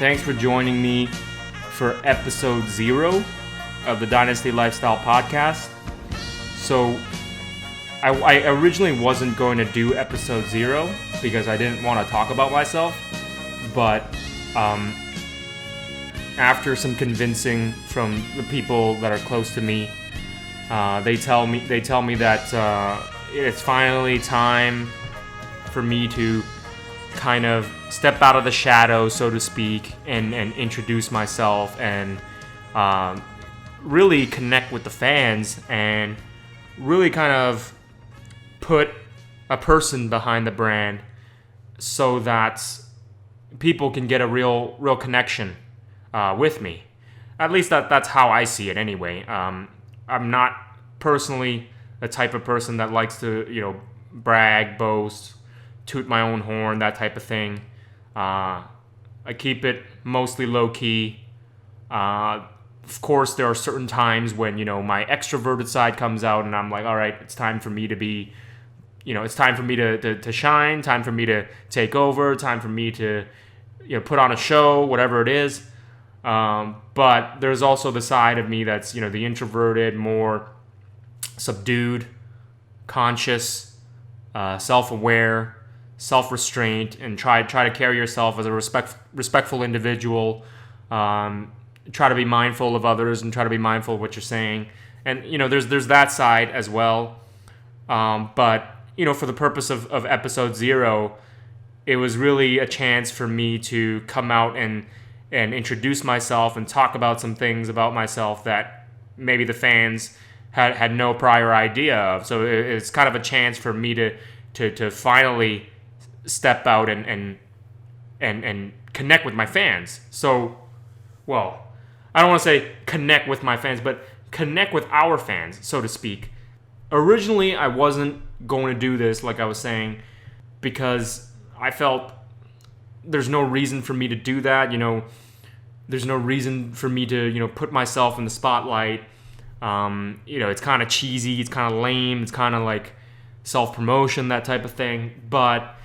Thanks for joining me for episode 0 of the Dynasty Lifestyle Podcast. So, I originally wasn't going to do episode 0 because I didn't want to talk about myself, but after some convincing from the people that are close to me, they tell me that it's finally time for me to kind of step out of the shadows, so to speak, and introduce myself and really connect with the fans and really kind of put a person behind the brand so that people can get a real connection with me. At least that's how I see it anyway. I'm not personally the type of person that likes to, brag, boast, toot my own horn, that type of thing. I keep it mostly low-key. Of course, there are certain times when, my extroverted side comes out and I'm like, all right, it's time for me to be, it's time for me to shine, time for me to take over, time for me to, put on a show, whatever it is. But there's also the side of me that's, the introverted, more subdued, conscious, self-aware, self-restraint, and try to carry yourself as a respectful individual. Try to be mindful of others and try to be mindful of what you're saying. And there's that side as well. But for the purpose of episode 0, it was really a chance for me to come out and introduce myself and talk about some things about myself that maybe the fans had no prior idea of. So it's kind of a chance for me to finally step out and connect with my fans. So, well, I don't want to say connect with my fans, but connect with our fans, so to speak. Originally, I wasn't going to do this, like I was saying, because I felt there's no reason for me to do that. There's no reason for me to, put myself in the spotlight. It's kind of cheesy, it's kind of lame, it's kind of like self-promotion, that type of thing. But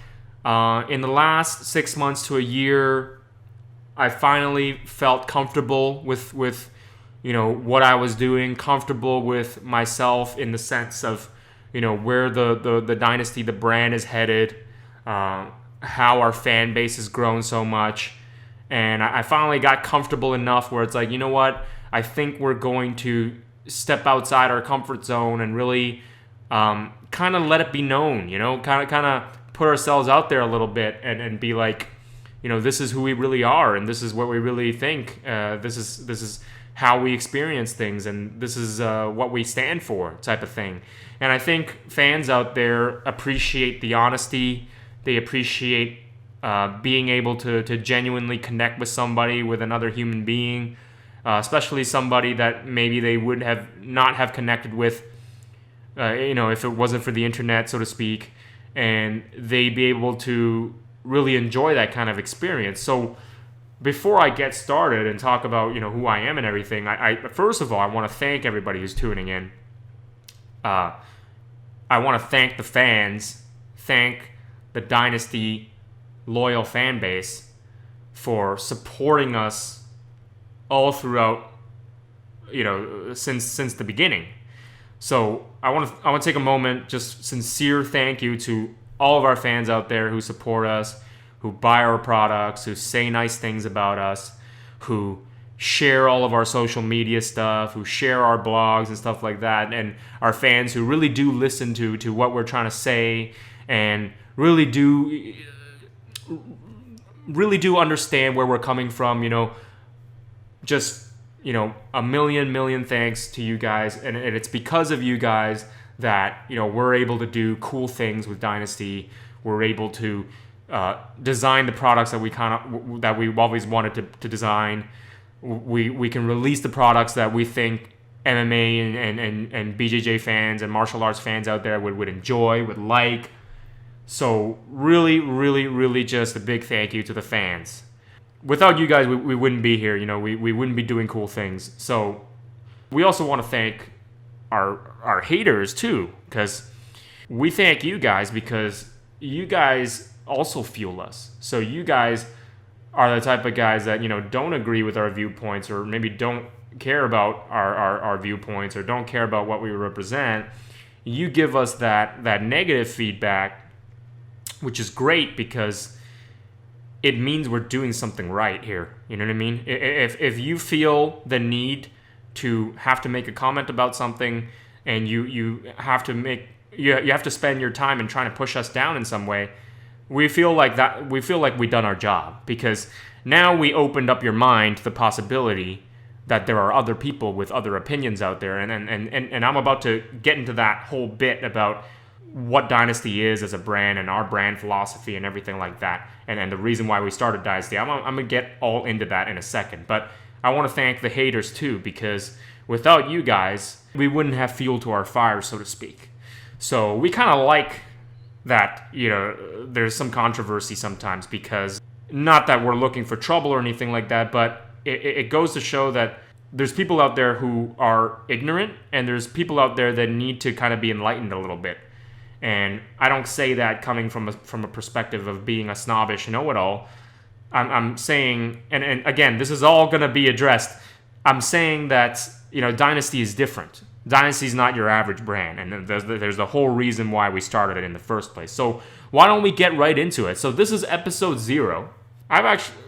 in the last 6 months to a year, I finally felt comfortable with what I was doing, comfortable with myself in the sense of, where the Dynasty, the brand is headed, how our fan base has grown so much. And I finally got comfortable enough where it's like, you know what? I think we're going to step outside our comfort zone and really kind of let it be known, kind of put ourselves out there a little bit and be like, this is who we really are, and this is what we really think. This is how we experience things, and this is what we stand for, type of thing. And I think fans out there appreciate the honesty. They appreciate being able to genuinely connect with somebody, with another human being, especially somebody that maybe they would not have connected with, if it wasn't for the internet, so to speak, and they'd be able to really enjoy that kind of experience. So before I get started and talk about, who I am and everything, I first of all, I want to thank everybody who's tuning in. I want to thank the fans, thank the Dynasty loyal fan base for supporting us all throughout, since the beginning. So I want to take a moment, just sincere thank you to all of our fans out there who support us, who buy our products, who say nice things about us, who share all of our social media stuff, who share our blogs and stuff like that, and our fans who really do listen to what we're trying to say and really do understand where we're coming from. Just a million thanks to you guys, and it's because of you guys that we're able to do cool things with Dynasty. We're able to design the products that we've always wanted to design. We can release the products that we think MMA and BJJ fans and martial arts fans out there would enjoy, would like. So really just a big thank you to the fans. Without you guys, we wouldn't be here. We wouldn't be doing cool things. So we also want to thank our haters too, because we thank you guys because you guys also fuel us. So you guys are the type of guys that, don't agree with our viewpoints, or maybe don't care about our viewpoints, or don't care about what we represent, you give us that negative feedback, which is great because it means we're doing something right here. You know what I mean? If you feel the need to have to make a comment about something, and you have to spend your time in trying to push us down in some way, we feel like we've done our job, because now we opened up your mind to the possibility that there are other people with other opinions out there. And I'm about to get into that whole bit about what Dynasty is as a brand, and our brand philosophy and everything like that, and the reason why we started Dynasty. I'm going to get all into that in a second. But I want to thank the haters too, because without you guys, we wouldn't have fuel to our fire, so to speak. So we kind of like that, there's some controversy sometimes, because not that we're looking for trouble or anything like that, but it goes to show that there's people out there who are ignorant, and there's people out there that need to kind of be enlightened a little bit. And I don't say that coming from a perspective of being a snobbish know-it-all. I'm saying, and again, this is all going to be addressed. I'm saying that, Dynasty is different. Dynasty is not your average brand, and there's the whole reason why we started it in the first place. So why don't we get right into it? So this is episode 0.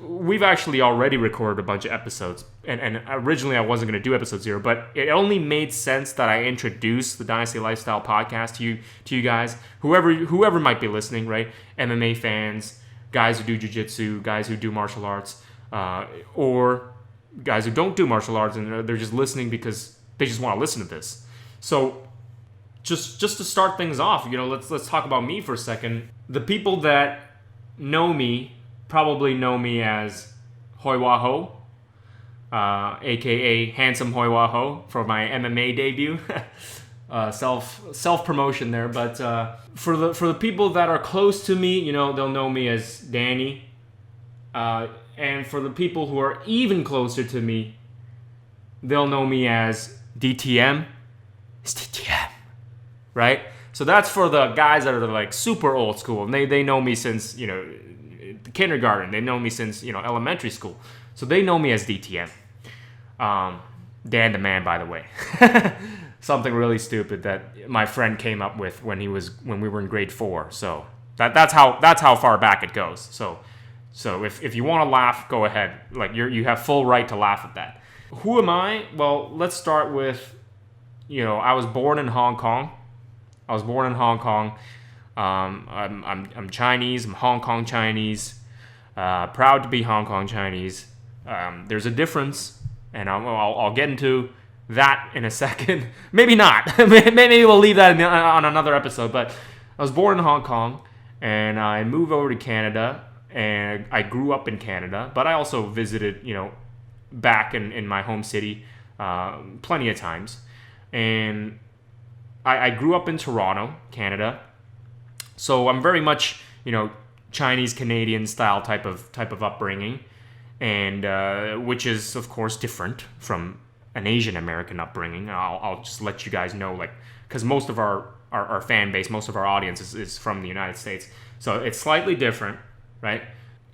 We've actually already recorded a bunch of episodes, and originally I wasn't going to do episode 0, but it only made sense that I introduced the Dynasty Lifestyle podcast to you guys, whoever might be listening, right? MMA fans, guys who do jiu-jitsu, guys who do martial arts, or guys who don't do martial arts, and they're just listening because they just want to listen to this. So just to start things off, let's talk about me for a second. The people that know me probably know me as Hoi Wah Ho, aka Handsome Hoi Wah Ho, for my MMA debut. Self promotion there, but for the people that are close to me, they'll know me as Danny. And for the people who are even closer to me, they'll know me as DTM. It's DTM, right? So that's for the guys that are like super old school, and they know me since kindergarten. They know me since elementary school, so they know me as DTM. Dan the Man, by the way. Something really stupid that my friend came up with when we were in grade 4. So that's how far back it goes. So if you want to laugh, go ahead. Like you have full right to laugh at that. Who am I? Well, let's start with, I was born in Hong Kong. I'm Chinese. I'm Hong Kong Chinese. Proud to be Hong Kong Chinese. There's a difference, and I'll get into that in a second. Maybe not. Maybe we'll leave that on another episode. But I was born in Hong Kong, and I moved over to Canada, and I grew up in Canada. But I also visited, back in my home city plenty of times. And I grew up in Toronto, Canada. So I'm very much, Chinese Canadian style type of upbringing, and which is of course different from an Asian American upbringing. I'll just let you guys know, because most of our fan base, most of our audience is from the United States, so it's slightly different, right?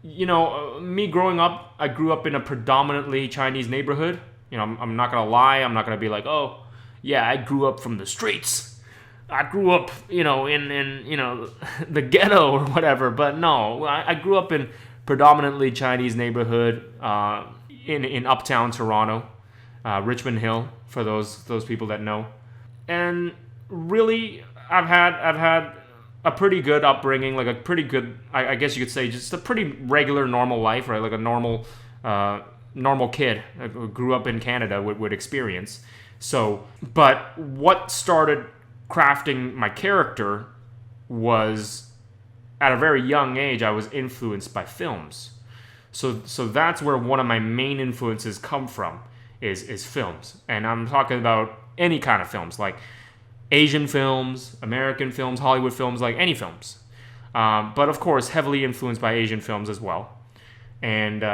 Me growing up, I grew up in a predominantly Chinese neighborhood. I'm not gonna lie. I'm not gonna be like, oh, yeah, I grew up from the streets. I grew up, in the ghetto or whatever. But no, I grew up in predominantly Chinese neighborhood in uptown Toronto, Richmond Hill, for those people that know. And really, I've had a pretty good upbringing, like a pretty good, I guess you could say, just a pretty regular, normal life, right? Like a normal kid who grew up in Canada would experience. So, but what started crafting my character was, at a very young age, I was influenced by films. So that's where one of my main influences come from, is films. And I'm talking about any kind of films, like Asian films, American films, Hollywood films, like any films. But of course, heavily influenced by Asian films as well. And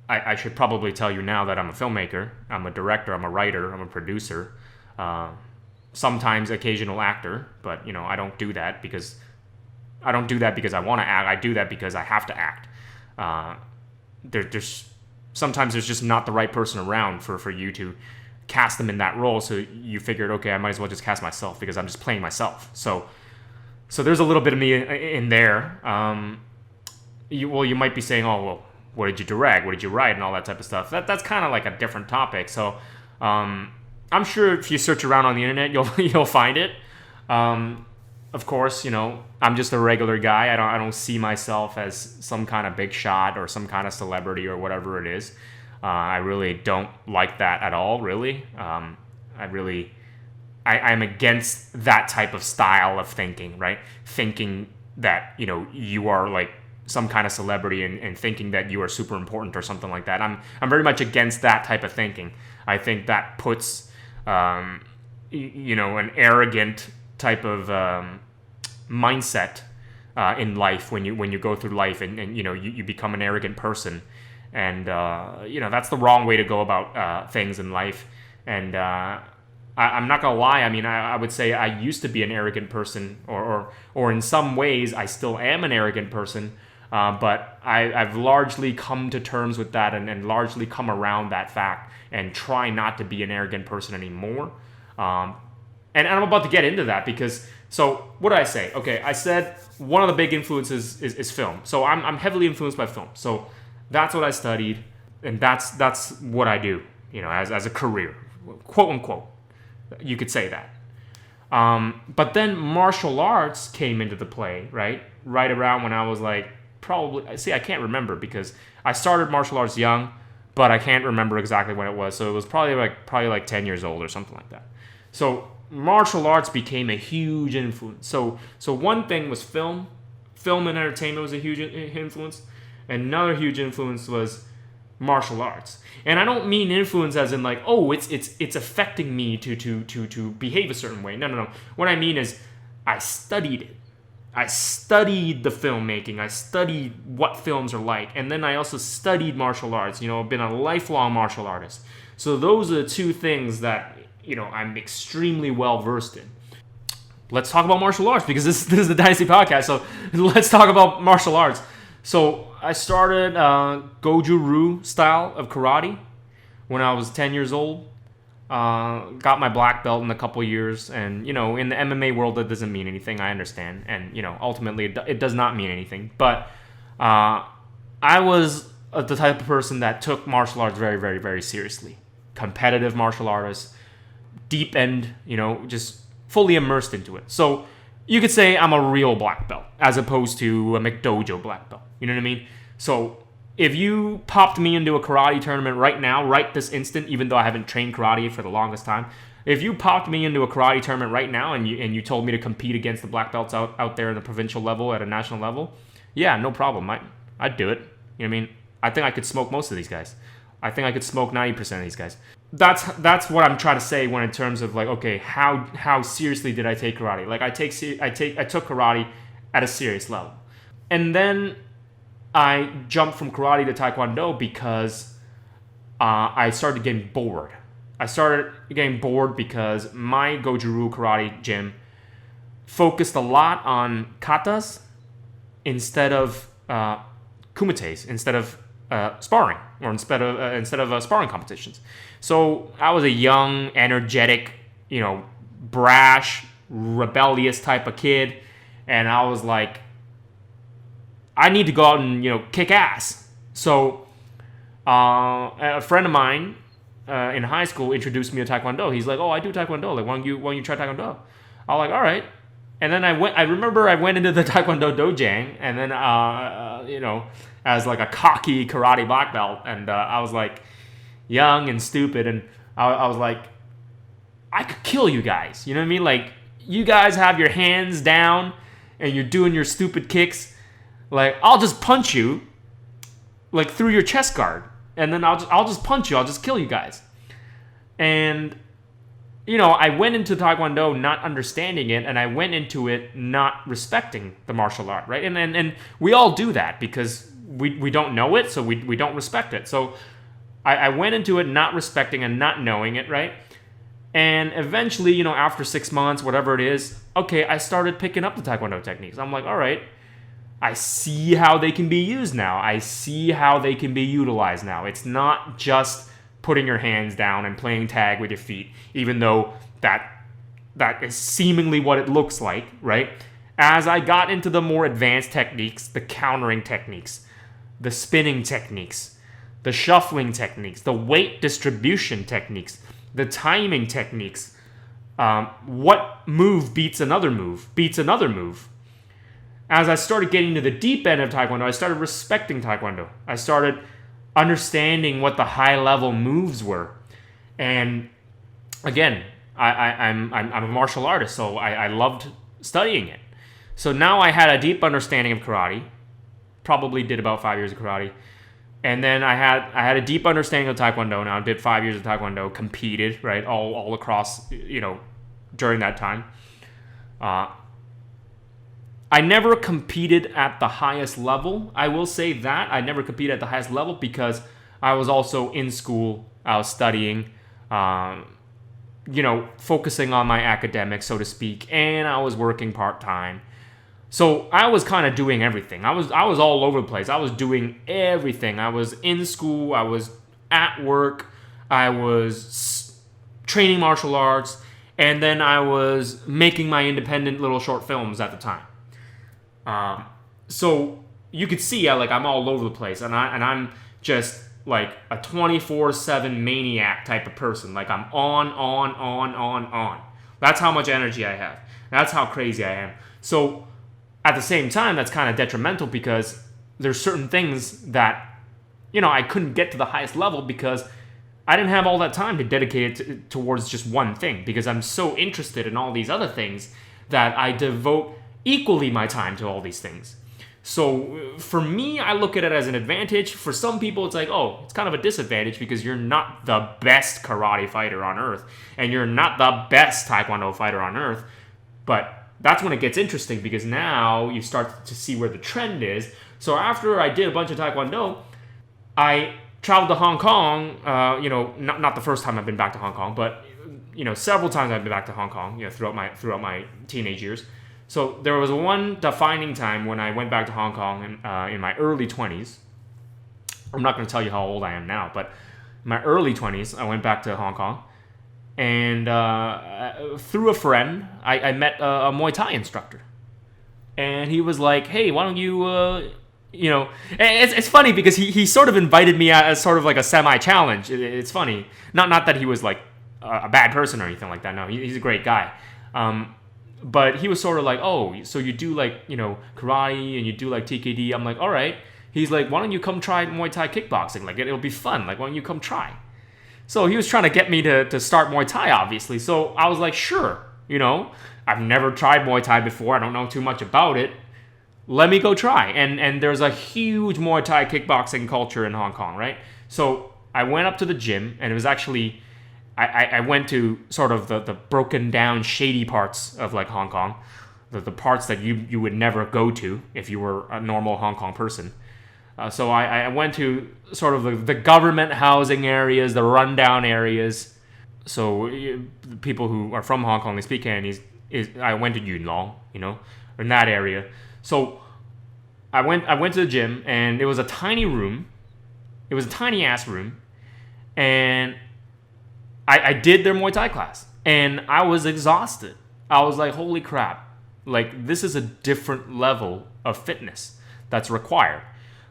I should probably tell you now that I'm a filmmaker. I'm a director, I'm a writer, I'm a producer. Sometimes occasional actor, but I don't do that because I want to act. I do that because I have to act. There's sometimes there's just not the right person around for you to cast them in that role. So you figured, okay, I might as well just cast myself because I'm just playing myself. So there's a little bit of me in there. You might be saying, oh, well, what did you direct? What did you write? And all that type of stuff. That's kind of like a different topic. So I'm sure if you search around on the internet, you'll find it. Of course, I'm just a regular guy. I don't see myself as some kind of big shot or some kind of celebrity or whatever it is. I really don't like that at all, really. I'm against that type of style of thinking, right? Thinking that, you are like some kind of celebrity and thinking that you are super important or something like that. I'm very much against that type of thinking. I think that puts, an arrogant type of mindset in life when you go through life and you become an arrogant person. And, that's the wrong way to go about things in life. And I'm not going to lie. I mean, I would say I used to be an arrogant person, or in some ways I still am an arrogant person. But I've largely come to terms with that and largely come around that fact and try not to be an arrogant person anymore. And I'm about to get into that because, so what did I say? Okay, I said one of the big influences is film. So I'm heavily influenced by film. So that's what I studied, and that's what I do, as a career, quote unquote. You could say that. But then martial arts came into the play, right? Right around when I was like, I can't remember because I started martial arts young, but I can't remember exactly when it was. So it was probably like 10 years old or something like that. So martial arts became a huge influence. So one thing was film. Film and entertainment was a huge influence. Another huge influence was martial arts. And I don't mean influence as in like, oh, it's affecting me to behave a certain way. No. What I mean is I studied it. I studied the filmmaking. I studied what films are like. And then I also studied martial arts. I've been a lifelong martial artist. So those are the two things that, I'm extremely well versed in. Let's talk about martial arts because this is the Dynasty podcast. So let's talk about martial arts. So I started Goju-Ryu style of karate when I was 10 years old. Got my black belt in a couple years, and in the MMA world that doesn't mean anything. I understand, and ultimately it does not mean anything. But I was the type of person that took martial arts very, very, very seriously. Competitive martial artist, deep end, just fully immersed into it. So you could say I'm a real black belt as opposed to a McDojo black belt. You know what I mean? So if you popped me into a karate tournament right now, right this instant, even though I haven't trained karate for the longest time, if you popped me into a karate tournament right now and you told me to compete against the black belts out there in the provincial level, at a national level, yeah, no problem. I'd do it. You know what I mean? I think I could smoke most of these guys. I think I could smoke 90% of these guys. That's what I'm trying to say when in terms of like, okay, how seriously did I take karate? Like I took karate at a serious level. And then I jumped from karate to taekwondo because I started getting bored. I started getting bored because my Goju-Ryu karate gym focused a lot on katas instead of kumites, instead of sparring, or instead of sparring competitions. So I was a young, energetic, brash, rebellious type of kid, and I was like, I need to go out and kick ass. So a friend of mine in high school introduced me to taekwondo. He's like, "Oh, I do taekwondo. Like, why don't you try taekwondo?" I was like, "All right." And then I remember I went into the taekwondo dojang, and then as like a cocky karate black belt, and I was like young and stupid, and I was like, I could kill you guys. You know what I mean? Like, you guys have your hands down and you're doing your stupid kicks. Like, I'll just punch you, like, through your chest guard, and then I'll just punch you. I'll just kill you guys. And I went into taekwondo not understanding it, and I went into it not respecting the martial art, right? And we all do that because we don't know it, so we don't respect it. So I went into it not respecting and not knowing it, right? And eventually, after 6 months, whatever it is, okay, I started picking up the taekwondo techniques. I'm like, all right, I see how they can be used now. I see how they can be utilized now. It's not just putting your hands down and playing tag with your feet, even though that is seemingly what it looks like, right? As I got into the more advanced techniques, the countering techniques, the spinning techniques, the shuffling techniques, the weight distribution techniques, the timing techniques, what move beats another move, As I started getting to the deep end of Taekwondo, I started respecting Taekwondo. I started understanding what the high-level moves were. And again, I'm a martial artist, so I loved studying it. So now I had a deep understanding of karate. Probably did about 5 years of karate. And then I had a deep understanding of Taekwondo. Now I did 5 years of Taekwondo, competed, right, all across, during that time. I never competed at the highest level. I will say that. I never competed at the highest level because I was also in school. I was studying, focusing on my academics, so to speak, and I was working part-time. So I was kind of doing everything. I was all over the place. I was doing everything. I was in school. I was at work. I was training martial arts. And then I was making my independent little short films at the time. So you could see, I'm all over the place, and I'm just like a 24/7 maniac type of person. Like I'm on. That's how much energy I have. That's how crazy I am. So at the same time, that's kind of detrimental because there's certain things that, I couldn't get to the highest level because I didn't have all that time to dedicate it towards just one thing, because I'm so interested in all these other things that I devote equally my time to all these things. So for me, I look at it as an advantage. For some people, it's like, oh, it's kind of a disadvantage because you're not the best karate fighter on earth and you're not the best Taekwondo fighter on earth. But that's when it gets interesting, because now you start to see where the trend is. So after I did a bunch of Taekwondo, I traveled to Hong Kong, not the first time I've been back to Hong Kong, but, several times I've been back to Hong Kong, throughout my teenage years. So there was one defining time when I went back to Hong Kong in my early 20s. I'm not going to tell you how old I am now, but in my early 20s, I went back to Hong Kong. And through a friend, I met a Muay Thai instructor. And he was like, hey, why don't you, it's funny because he sort of invited me as sort of like a semi-challenge. It's funny. Not that he was like a bad person or anything like that. No, he's a great guy. But he was sort of like, oh, so you do like, karate and you do like TKD. I'm like, all right. He's like, why don't you come try Muay Thai kickboxing? Like, it'll be fun. Like, why don't you come try? So he was trying to get me to start Muay Thai, obviously. So I was like, sure. I've never tried Muay Thai before. I don't know too much about it. Let me go try. And there's a huge Muay Thai kickboxing culture in Hong Kong, right? So I went up to the gym, and it was actually... I went to sort of the broken down, shady parts of like Hong Kong, the parts that you would never go to if you were a normal Hong Kong person. So I went to sort of the government housing areas, the rundown areas. So people who are from Hong Kong, they speak Cantonese. I went to Yuen Long, in that area. So I went to the gym, and it was a tiny room. It was a tiny ass room, and I did their Muay Thai class, and I was exhausted. I was like, holy crap. Like, this is a different level of fitness that's required.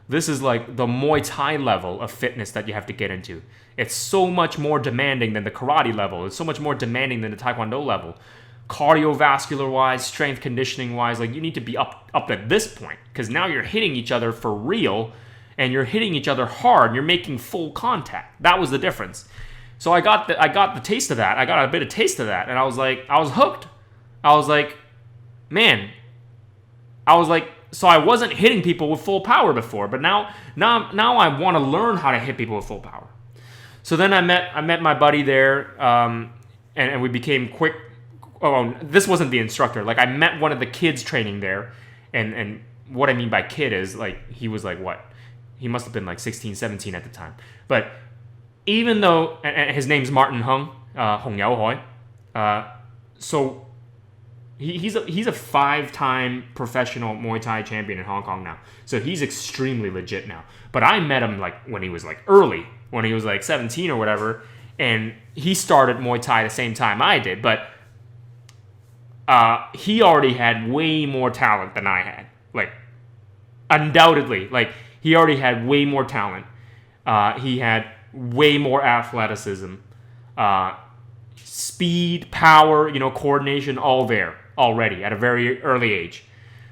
This is like the Muay Thai level of fitness that you have to get into. It's so much more demanding than the karate level. It's so much more demanding than the Taekwondo level. Cardiovascular-wise, strength conditioning-wise, like, you need to be up at this point, because now you're hitting each other for real, and you're hitting each other hard, and you're making full contact. That was the difference. So I got the taste of that. I got a bit of taste of that, and I was hooked. I was like, man. So I wasn't hitting people with full power before, but now I want to learn how to hit people with full power. So then I met my buddy there, and we became quick. Oh, this wasn't the instructor. Like, I met one of the kids training there, and what I mean by kid is, like, he was like, what? He must have been like 16, 17 at the time. But even though, and his name's Martin Hung Wah Ho, so he's a 5-time professional Muay Thai champion in Hong Kong now. So he's extremely legit now. But I met him like when he was like early, when he was like 17 or whatever, and he started Muay Thai the same time I did. But he already had way more talent than I had. Like, undoubtedly, like he already had way more talent. He had way more athleticism, speed, power, coordination, all there already at a very early age.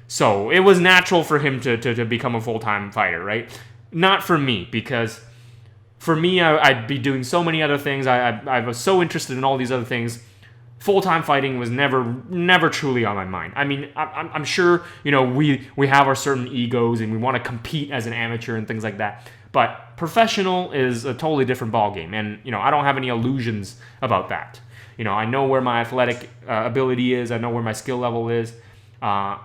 So it was natural for him to become a full-time fighter, right? Not for me, because for me, I'd be doing so many other things. I was so interested in all these other things. Full-time fighting was never truly on my mind. I mean, I'm sure, we have our certain egos and we want to compete as an amateur and things like that. But professional is a totally different ballgame. And, I don't have any illusions about that. I know where my athletic ability is. I know where my skill level is. I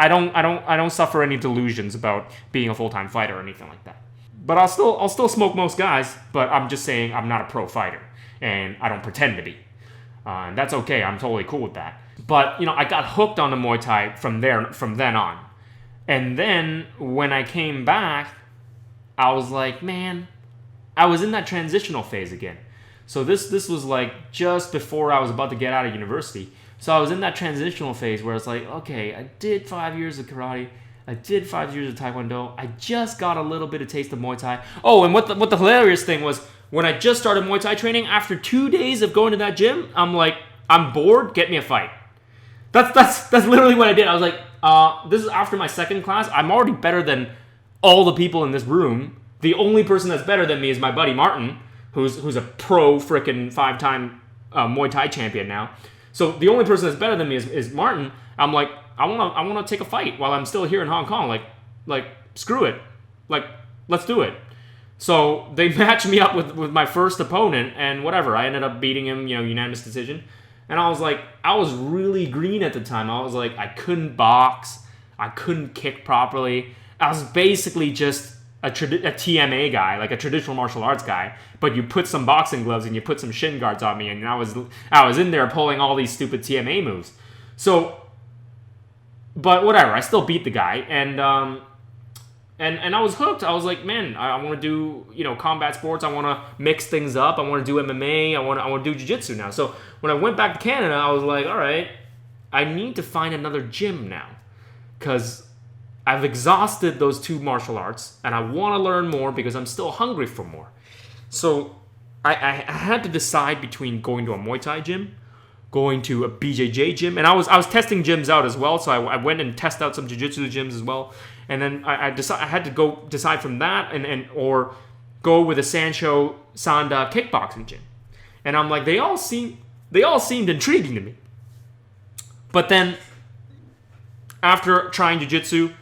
don't suffer any delusions about being a full-time fighter or anything like that. But I'll still smoke most guys. But I'm just saying I'm not a pro fighter, and I don't pretend to be. And that's okay. I'm totally cool with that. But I got hooked on the Muay Thai from then on. And then when I came back, I was like, man, I was in that transitional phase again. So this was like just before I was about to get out of university. So I was in that transitional phase where it's like, okay, I did 5 years of karate. I did 5 years of Taekwondo. I just got a little bit of taste of Muay Thai. Oh, and what the hilarious thing was, when I just started Muay Thai training, after 2 days of going to that gym, I'm like, I'm bored, get me a fight. That's literally what I did. I was like, this is after my second class. I'm already better than all the people in this room. The only person that's better than me is my buddy Martin, who's a pro freaking 5-time Muay Thai champion now. So the only person that's better than me is Martin. I'm like, I want to take a fight while I'm still here in Hong Kong. Like screw it. Like, let's do it. So they matched me up with my first opponent, and whatever. I ended up beating him, unanimous decision. And I was like, I was really green at the time. I was like, I couldn't box. I couldn't kick properly. I was basically just a TMA guy, like a traditional martial arts guy. But you put some boxing gloves and you put some shin guards on me, and I was in there pulling all these stupid TMA moves. So, but whatever. I still beat the guy, and I was hooked. I was like, man, I want to do combat sports. I want to mix things up. I want to do MMA. I want to do jiu-jitsu now. So when I went back to Canada, I was like, all right, I need to find another gym now, because I've exhausted those two martial arts, and I want to learn more because I'm still hungry for more. So I had to decide between going to a Muay Thai gym, going to a BJJ gym, and I was testing gyms out as well. So I went and tested out some jiu-jitsu gyms as well. And then I had to decide from that or go with a Sancho Sanda kickboxing gym. And I'm like, they all seemed intriguing to me. But then after trying jiu-jitsu,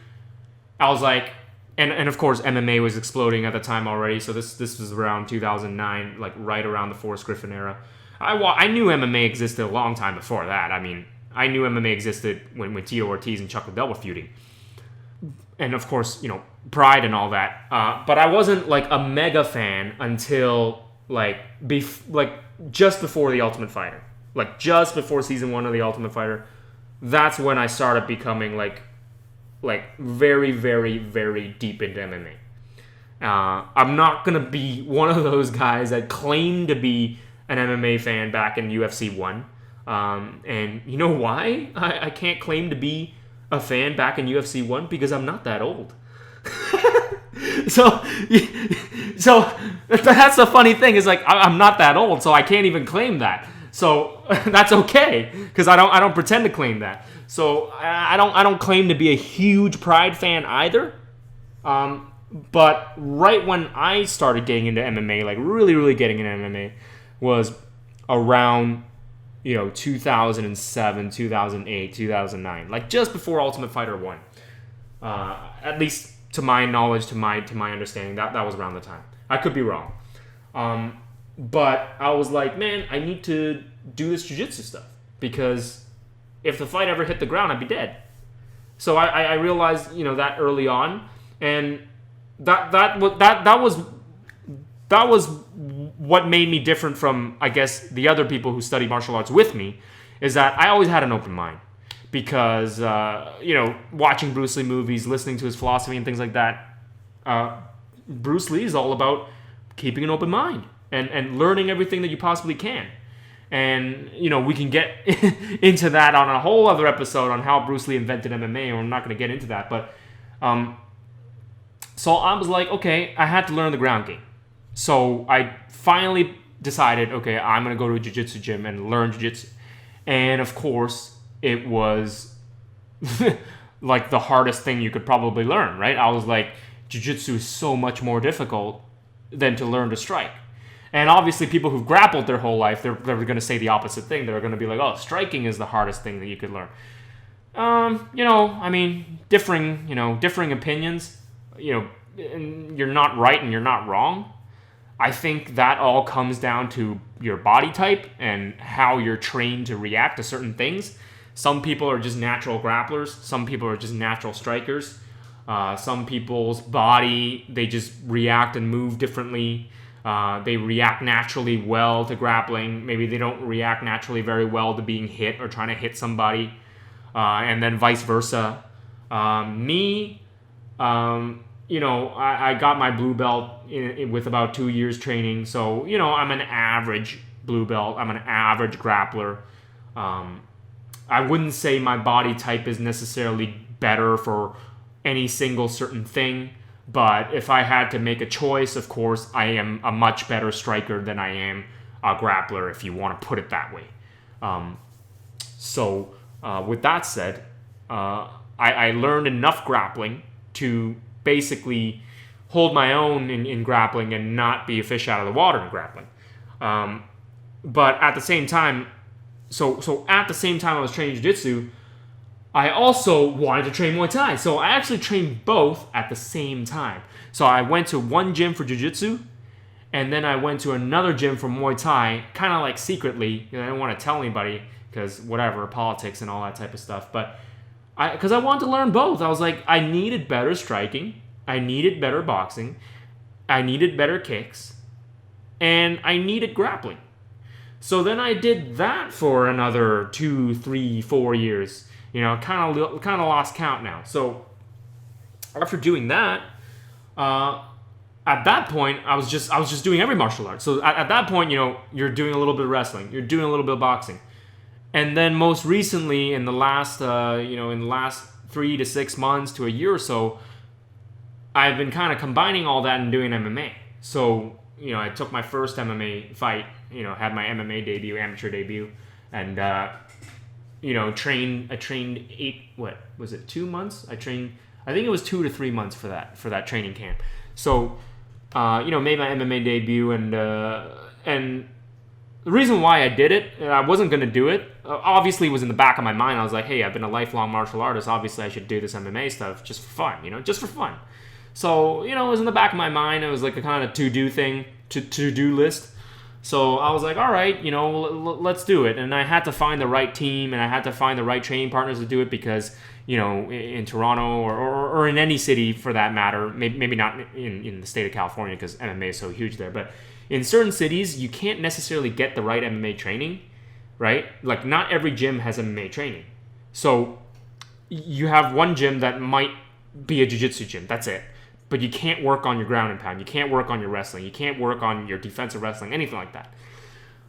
I was like, and of course MMA was exploding at the time already. So this was around 2009, like right around the Forrest Griffin era. I knew MMA existed a long time before that. I mean, I knew MMA existed when Tito Ortiz and Chuck Liddell were feuding. And of course, Pride and all that. But I wasn't like a mega fan until just before The Ultimate Fighter. Like just before season 1 of The Ultimate Fighter. That's when I started becoming like very, very, very deep into MMA. I'm not going to be one of those guys that claim to be an MMA fan back in UFC 1. And you know why I can't claim to be a fan back in UFC 1? Because I'm not that old. so that's the funny thing, is like I'm not that old, so I can't even claim that. So that's okay, because I don't pretend to claim that. So I don't claim to be a huge Pride fan either. But right when I started getting into MMA, like really, really getting into MMA, was around 2007, 2008, 2009, like just before Ultimate Fighter 1. At least to my knowledge, to my understanding, that was around the time. I could be wrong. But I was like, man, I need to do this jiu-jitsu stuff, because if the fight ever hit the ground, I'd be dead. So I realized, that early on, and that was what made me different from, I guess, the other people who study martial arts with me, is that I always had an open mind because, watching Bruce Lee movies, listening to his philosophy and things like that, Bruce Lee is all about keeping an open mind and learning everything that you possibly can. And, we can get into that on a whole other episode on how Bruce Lee invented MMA, and I'm not going to get into that. But, so I was like, okay, I had to learn the ground game. So I finally decided, okay, I'm going to go to a jiu-jitsu gym and learn jiu-jitsu. And, of course, it was like the hardest thing you could probably learn, right? I was like, jiu-jitsu is so much more difficult than to learn to strike. And obviously, people who've grappled their whole life, they're going to say the opposite thing. They're going to be like, oh, striking is the hardest thing that you could learn. Differing opinions. And you're not right and you're not wrong. I think that all comes down to your body type and how you're trained to react to certain things. Some people are just natural grapplers. Some people are just natural strikers. Some people's body, they just react and move differently. They react naturally well to grappling. Maybe they don't react naturally very well to being hit or trying to hit somebody. And then vice versa. I got my blue belt with about 2 years training. So, I'm an average blue belt. I'm an average grappler. I wouldn't say my body type is necessarily better for any single certain thing. But if I had to make a choice, of course, I am a much better striker than I am a grappler, if you want to put it that way. With that said, I learned enough grappling to basically hold my own in grappling and not be a fish out of the water in grappling. But at the same time, at the same time I was training jiu-jitsu, I also wanted to train Muay Thai. So I actually trained both at the same time. So I went to one gym for jiu-jitsu, and then I went to another gym for Muay Thai, kind of like secretly. I didn't want to tell anybody because whatever, politics and all that type of stuff. But because I wanted to learn both. I was like, I needed better striking. I needed better boxing. I needed better kicks. And I needed grappling. So then I did that for another 2, 3, 4 years. Kind of lost count now. So after doing that, at that point, I was just doing every martial art. So at that point, you're doing a little bit of wrestling, you're doing a little bit of boxing, and then most recently, in the last 3 to 6 months to a year or so, I've been kind of combining all that and doing MMA. So I took my first MMA fight, had my MMA debut, amateur debut, and I trained 2 months? I think it was 2 to 3 months for that training camp. So, made my MMA debut, and the reason why I did it, I wasn't going to do it, obviously was in the back of my mind. I was like, hey, I've been a lifelong martial artist. Obviously, I should do this MMA stuff just for fun, just for fun. So, it was in the back of my mind. It was like a kind of to-do list. So I was like, all right, let's do it. And I had to find the right team, and I had to find the right training partners to do it because, in Toronto or in any city for that matter, maybe not in the state of California because MMA is so huge there, but in certain cities, you can't necessarily get the right MMA training, right? Like, not every gym has MMA training. So you have one gym that might be a jiu-jitsu gym. That's it. But you can't work on your ground and pound. You can't work on your wrestling. You can't work on your defensive wrestling, anything like that.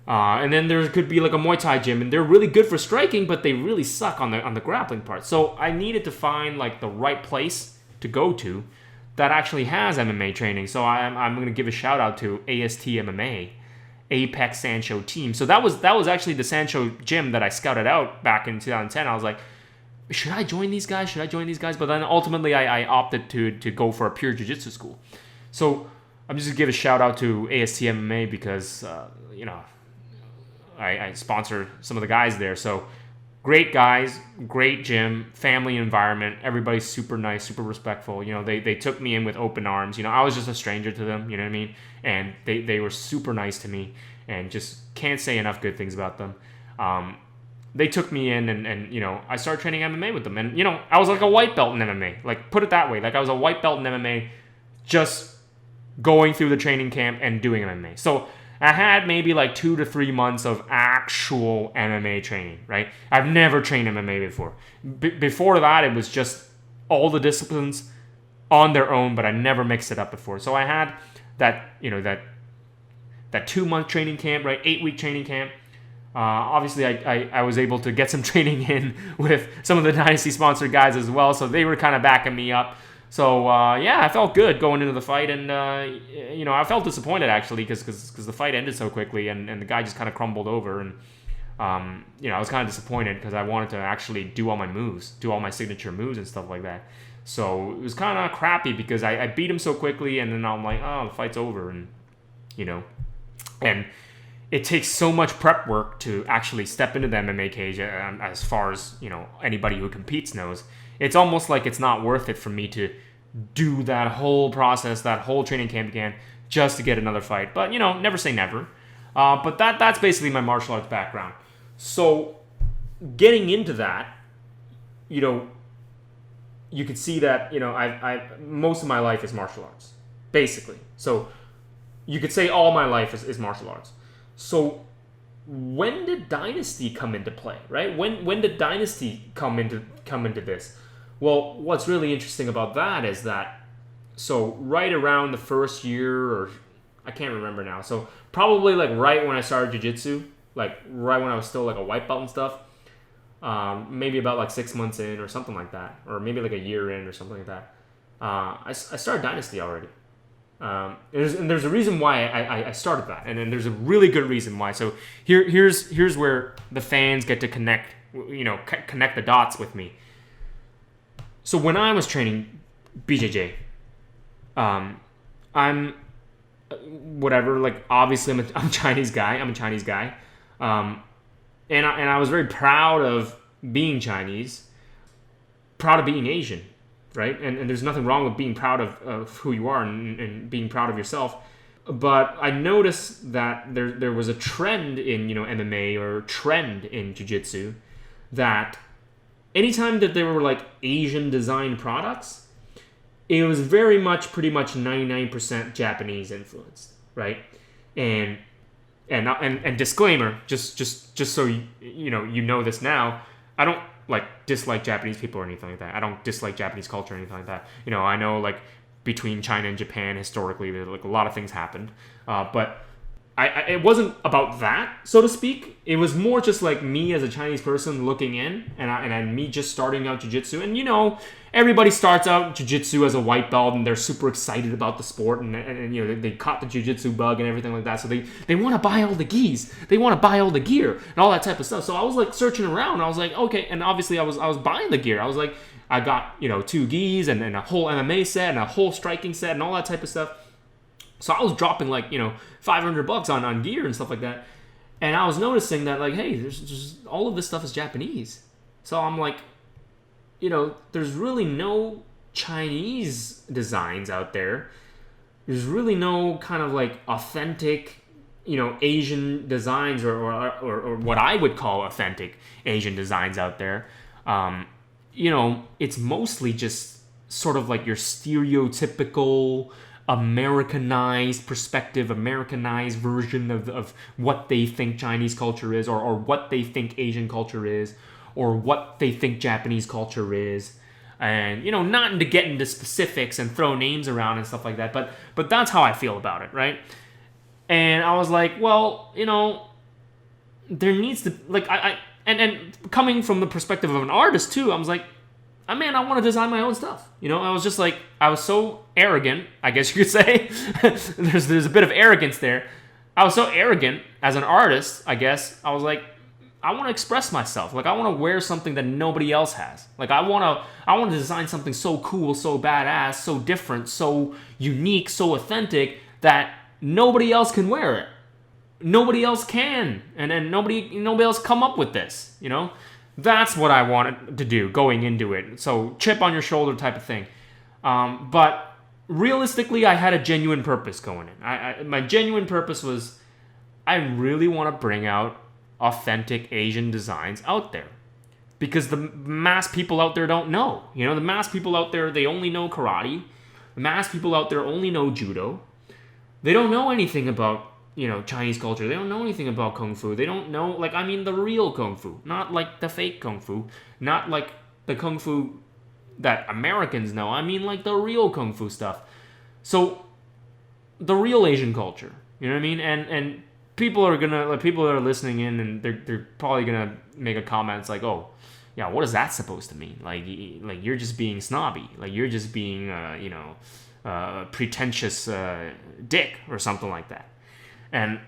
And then there could be like a Muay Thai gym, and they're really good for striking, but they really suck on the grappling part. So I needed to find like the right place to go to that actually has MMA training. So I'm going to give a shout out to AST MMA, Apex Sancho Team. So that was actually the Sancho gym that I scouted out back in 2010. I was like, should I join these guys? But then ultimately I opted to go for a pure jiu-jitsu school. So I'm just going to give a shout out to AST MMA because, I sponsor some of the guys there. So great guys, great gym, family environment. Everybody's super nice, super respectful. They took me in with open arms. I was just a stranger to them, you know what I mean? And they were super nice to me and just can't say enough good things about them. They took me in and I started training MMA with them. And, I was like a white belt in MMA. Like, put it that way. Like, I was a white belt in MMA just going through the training camp and doing MMA. So I had maybe like 2 to 3 months of actual MMA training, right? I've never trained MMA before. Before that, it was just all the disciplines on their own, but I never mixed it up before. So I had that, that 2-month training camp, right? 8-week training camp. Obviously, I was able to get some training in with some of the Dynasty sponsored guys as well, so they were kind of backing me up. So yeah, I felt good going into the fight, and I felt disappointed actually because the fight ended so quickly, and the guy just kind of crumbled over, and I was kind of disappointed because I wanted to actually do all my moves, do all my signature moves and stuff like that. So it was kind of crappy because I beat him so quickly, and then I'm like, oh, the fight's over, and and it takes so much prep work to actually step into the MMA cage. As far as anybody who competes knows, it's almost like it's not worth it for me to do that whole process, that whole training camp again, just to get another fight. But never say never. But that's basically my martial arts background. So getting into that, you could see that I most of my life is martial arts, basically. So you could say all my life is martial arts. So when did Dynasty come into play, right? When did Dynasty come into this? Well, what's really interesting about that is that, so right around the first year, or I can't remember now, so probably like right when I started jiu-jitsu, like right when I was still like a white belt and stuff, maybe about like 6 months in or something like that, or maybe like a year in or something like that, I started Dynasty already. And there's a reason why I started that, and then there's a really good reason why. So here's where the fans get to connect the dots with me. So when I was training BJJ, I'm whatever. Like obviously I'm a Chinese guy. And I was very proud of being Chinese, proud of being Asian. Right? And there's nothing wrong with being proud of who you are and being proud of yourself. But I noticed that there was a trend in MMA or trend in jiu-jitsu that anytime that there were like Asian designed products, it was pretty much 99% Japanese influenced, right? And disclaimer, just so you know this now, I don't dislike Japanese people or anything like that. I don't dislike Japanese culture or anything like that. I know between China and Japan historically, there a lot of things happened, but it wasn't about that, so to speak. It was more just like me as a Chinese person looking in, and me just starting out jiu-jitsu. And everybody starts out jiu-jitsu as a white belt, and they're super excited about the sport, and they caught the jiu-jitsu bug and everything like that. So they want to buy all the gis, they want to buy all the gear and all that type of stuff. So I was searching around. And I was like, okay, and obviously I was buying the gear. I was like, I got 2 gis and a whole MMA set and a whole striking set and all that type of stuff. So I was dropping $500 on gear and stuff like that. And I was noticing that hey, there's just all of this stuff is Japanese. So I'm like, there's really no Chinese designs out there. There's really no kind of authentic, Asian designs or what I would call authentic Asian designs out there. It's mostly just sort of your stereotypical Americanized perspective, Americanized version of what they think Chinese culture is, or what they think Asian culture is, or what they think Japanese culture is. And, not to get into specifics and throw names around and stuff like that, but that's how I feel about it, right? And I was like, well, there needs to, and coming from the perspective of an artist too, I was like, I want to design my own stuff. I was just I was so arrogant, I guess you could say. there's a bit of arrogance there. I was so arrogant as an artist, I guess. I was like, I want to express myself. I want to wear something that nobody else has. I want to design something so cool, so badass, so different, so unique, so authentic that nobody else can wear it. Nobody else can, and nobody else come up with this. That's what I wanted to do going into it. So chip on your shoulder type of thing. But realistically, I had a genuine purpose going in. My genuine purpose was I really want to bring out authentic Asian designs out there. Because the mass people out there don't know. The mass people out there, they only know karate. The mass people out there only know judo. They don't know anything about Chinese culture. They don't know anything about kung fu. They don't know, like, I mean, the real kung fu, not like the fake kung fu, not like the kung fu that Americans know. I mean, like, the real kung fu stuff. So the real Asian culture, you know what I mean? And people that are listening in, and they're probably gonna make a comment. It's like, oh, yeah, what is that supposed to mean? Like you're just being snobby, like you're just being pretentious dick or something like that. And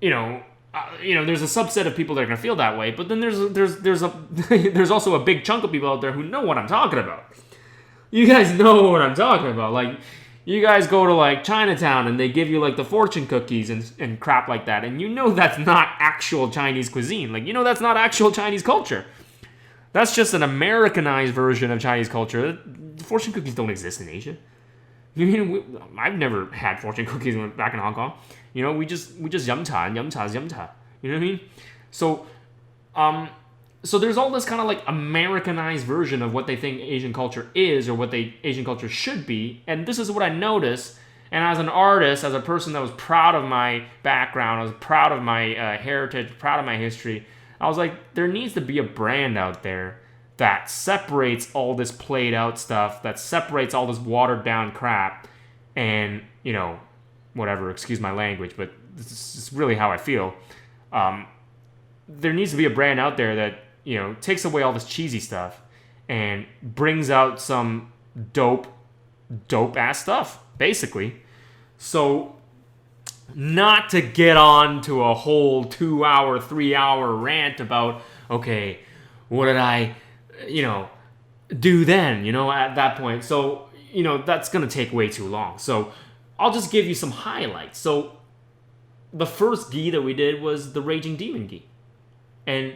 there's a subset of people that are gonna feel that way, but then there's also a big chunk of people out there who know what I'm talking about. You guys know what I'm talking about. Like, you guys go to, like, Chinatown and they give you, like, the fortune cookies and crap like that, and that's not actual Chinese cuisine. Like, that's not actual Chinese culture. That's just an Americanized version of Chinese culture. Fortune cookies don't exist in Asia. I've never had fortune cookies back in Hong Kong. We just yum cha. You know what I mean? So there's all this kind of, like, Americanized version of what they think Asian culture is, or what Asian culture should be. And this is what I noticed. And as an artist, as a person that was proud of my background, I was proud of my heritage, proud of my history, I was like, there needs to be a brand out there that separates all this played out stuff, that separates all this watered down crap, and, whatever, excuse my language, but this is really how I feel. There needs to be a brand out there that, takes away all this cheesy stuff and brings out some dope ass stuff, basically. So, not to get on to a whole 2-hour, 3-hour rant about, okay, what did I, do then, at that point. So, that's going to take way too long. So, I'll just give you some highlights. So, the first gi that we did was the Raging Demon gi. And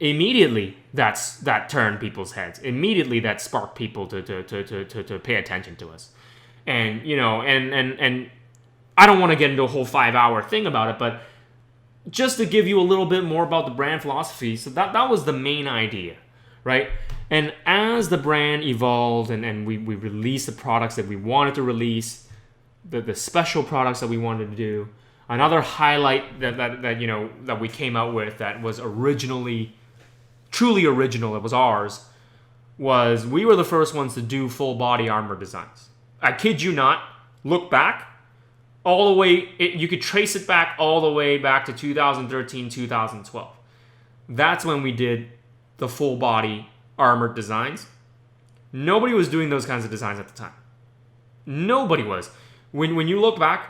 immediately that turned people's heads. Immediately that sparked people to pay attention to us. And, and I don't want to get into a whole 5-hour thing about it, but just to give you a little bit more about the brand philosophy, so that was the main idea, right? And as the brand evolved and we released the products that we wanted to release, the special products that we wanted to do, another highlight that we came out with that was truly original, it was ours, was we were the first ones to do full body armor designs. I kid you not, look back, all the way, you could trace it back all the way back to 2013, 2012. That's when we did the full body armored designs. Nobody was doing those kinds of designs at the time. Nobody was. When you look back,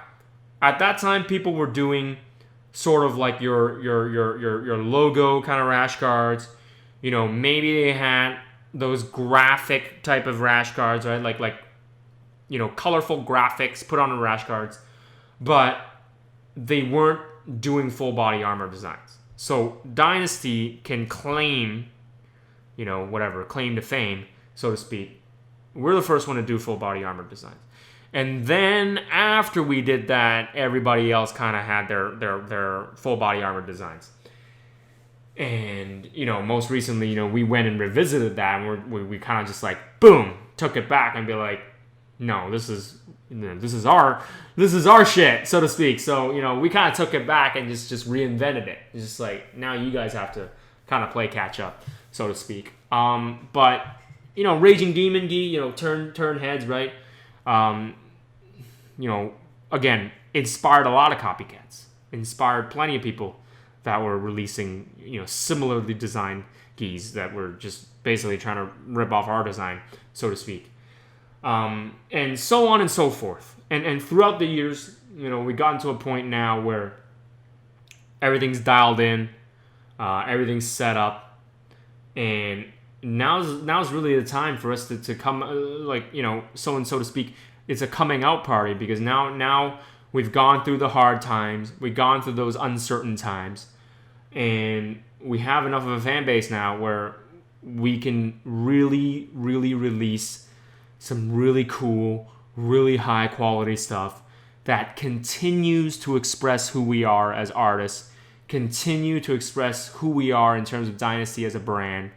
at that time, people were doing sort of like your logo kind of rash guards. Maybe they had those graphic type of rash guards, right? Like colorful graphics put on the rash guards, but they weren't doing full body armor designs. So Dynasty can claim, claim to fame, so to speak. We're the first one to do full body armor designs. And then after we did that, everybody else kind of had their full body armor designs. And, most recently, we went and revisited that, and we kind of just like, boom, took it back and be like, no, this is our shit, so to speak. So, we kind of took it back and just reinvented it. It's just like, now you guys have to kind of play catch up, so to speak. But, Raging Demon gi, turn heads, right? Again, inspired a lot of copycats. Inspired plenty of people that were releasing, similarly designed gis that were just basically trying to rip off our design, so to speak. And so on and so forth. And throughout the years, we gotten to a point now where everything's dialed in, everything's set up, and now's really the time for us to come, so to speak. It's a coming out party, because now we've gone through the hard times, we've gone through those uncertain times, and we have enough of a fan base now where we can really, really release some really cool, really high quality stuff that continues to express who we are as artists, continue to express who we are in terms of Dynasty as a brand,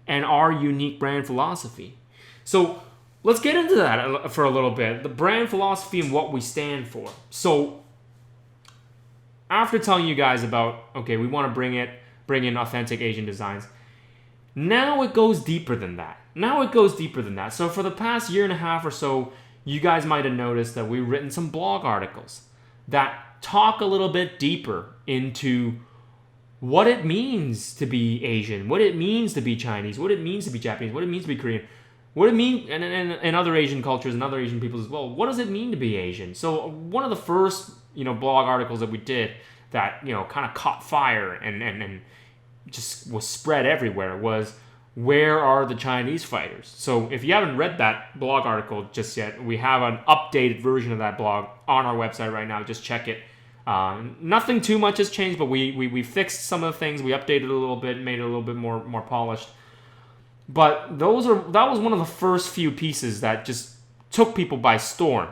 and our unique brand philosophy. So let's get into that for a little bit. The brand philosophy and what we stand for. So after telling you guys about, okay, we want to bring in authentic Asian designs, now it goes deeper than that. So for the past year and a half or so, you guys might have noticed that we've written some blog articles that talk a little bit deeper into what it means to be Asian, what it means to be Chinese, what it means to be Japanese, what it means to be Korean, what it means, and other Asian cultures and other Asian peoples as well. What does it mean to be Asian? So one of the first, blog articles that we did that, kind of caught fire and just was spread everywhere was, where are the Chinese fighters? So if you haven't read that blog article just yet, we have an updated version of that blog on our website right now. Just check it. Nothing too much has changed, but we fixed some of the things. We updated it a little bit, made it a little bit more polished. But that was one of the first few pieces that just took people by storm.